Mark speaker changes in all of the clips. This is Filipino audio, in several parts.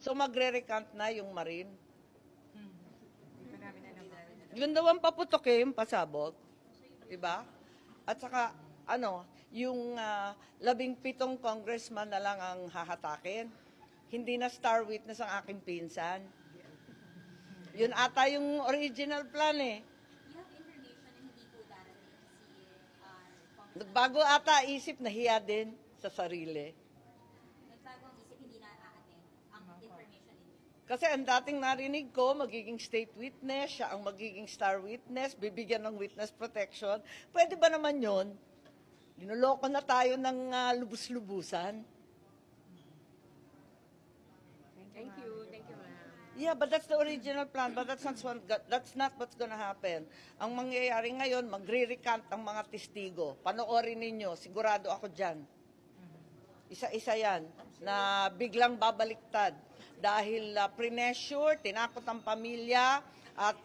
Speaker 1: So magre-recant na yung Marine.
Speaker 2: Hindi pa namin alam.
Speaker 1: Yun daw ang paputok yung pasabog. Diba? At saka, yung 17 congressman na lang ang hahatakin. Hindi na star witness ang aking pinsan. Yun ata yung original plan eh.
Speaker 3: You have information na hindi po darating si
Speaker 1: Nagbago ata isip, nahiya din sa sarili.
Speaker 3: nagbago ang isip, hindi na a-attend ang information ninyo.
Speaker 1: Kasi ang dating narinig ko, magiging state witness, siya ang magiging star witness, bibigyan ng witness protection. Pwede ba naman yun? Linuloko na tayo ng lubus-lubusan.
Speaker 2: Thank you, ma'am.
Speaker 1: Yeah, but that's the original plan. But that's not what's gonna happen. Ang mangyayari ngayon, magre-recant ang mga testigo. Panoorin ninyo, sigurado ako dyan. Isa-isa yan, na biglang babaliktad. Dahil pre-measure, tinakot ang pamilya, at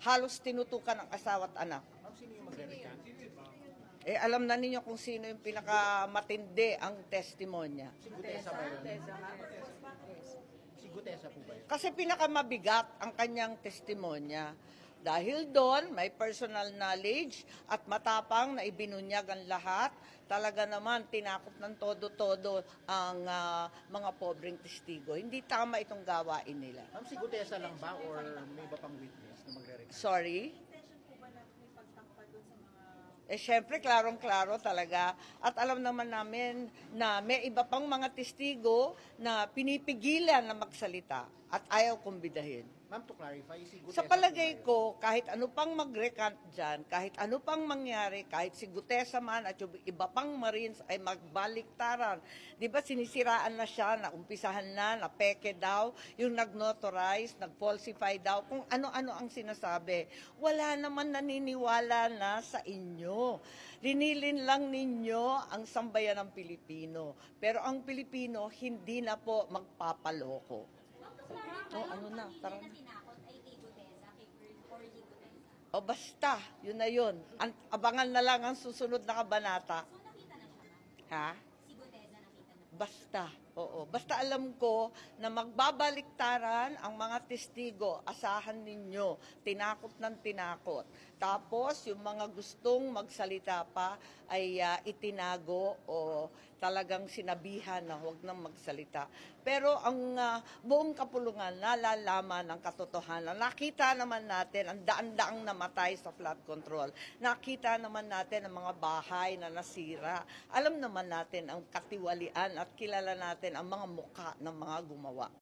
Speaker 1: halos tinutukan ang asawa at anak.
Speaker 4: Sino yung magre-recant?
Speaker 1: Alam na ninyo kung sino yung pinakamatindi ang testimonya.
Speaker 4: Si Gutesa ba yun? Si Gutesa po ba yun?
Speaker 1: Kasi pinakamabigat ang kanyang testimonya. Dahil doon, may personal knowledge at matapang na ibinunyag ang lahat. Talaga naman, tinakot ng todo-todo ang mga pobreng testigo. Hindi tama itong gawain nila.
Speaker 4: Ma'am, si Gutesa lang ba or may iba pang witness na magre-recant?
Speaker 1: Sorry? Syempre, klarong-klaro talaga. At alam naman namin na may iba pang mga testigo na pinipigilan na magsalita at ayaw kumbidahin.
Speaker 4: Ma'am, to clarify, si Gutesa
Speaker 1: Sa palagay ko, kahit ano pang mag-recant dyan, kahit ano pang mangyari, kahit si Gutesa man at yung iba pang Marines ay magbaliktaran. Di ba sinisiraan na siya, naumpisahan na peke daw, yung nag-notarize, nag-falsify daw, kung ano-ano ang sinasabi. Wala naman naniniwala na sa inyo. Linilin lang ninyo ang sambayan ng Pilipino. Pero ang Pilipino hindi na po magpapaloko. Ano na, tara na.
Speaker 3: Tinakot ay kay Gutesa, kay Orly Gutesa.
Speaker 1: O basta, yun na yun. Abangan na lang ang susunod na kabanata.
Speaker 3: So nakita na siya, ma'am?
Speaker 1: Ha?
Speaker 3: Si Gutesa nakita na.
Speaker 1: Basta, oo. Basta alam ko na magbabaliktaran ang mga testigo, asahan ninyo, tinakot ng tinakot. Tapos, yung mga gustong magsalita pa ay itinago o talagang sinabihan na huwag nang magsalita. Pero ang buong kapulungan nalalaman ng katotohanan. Nakita naman natin ang daan-daang namatay sa flood control. Nakita naman natin ang mga bahay na nasira. Alam naman natin ang katiwalian at kilala natin ang mga mukha ng mga gumawa.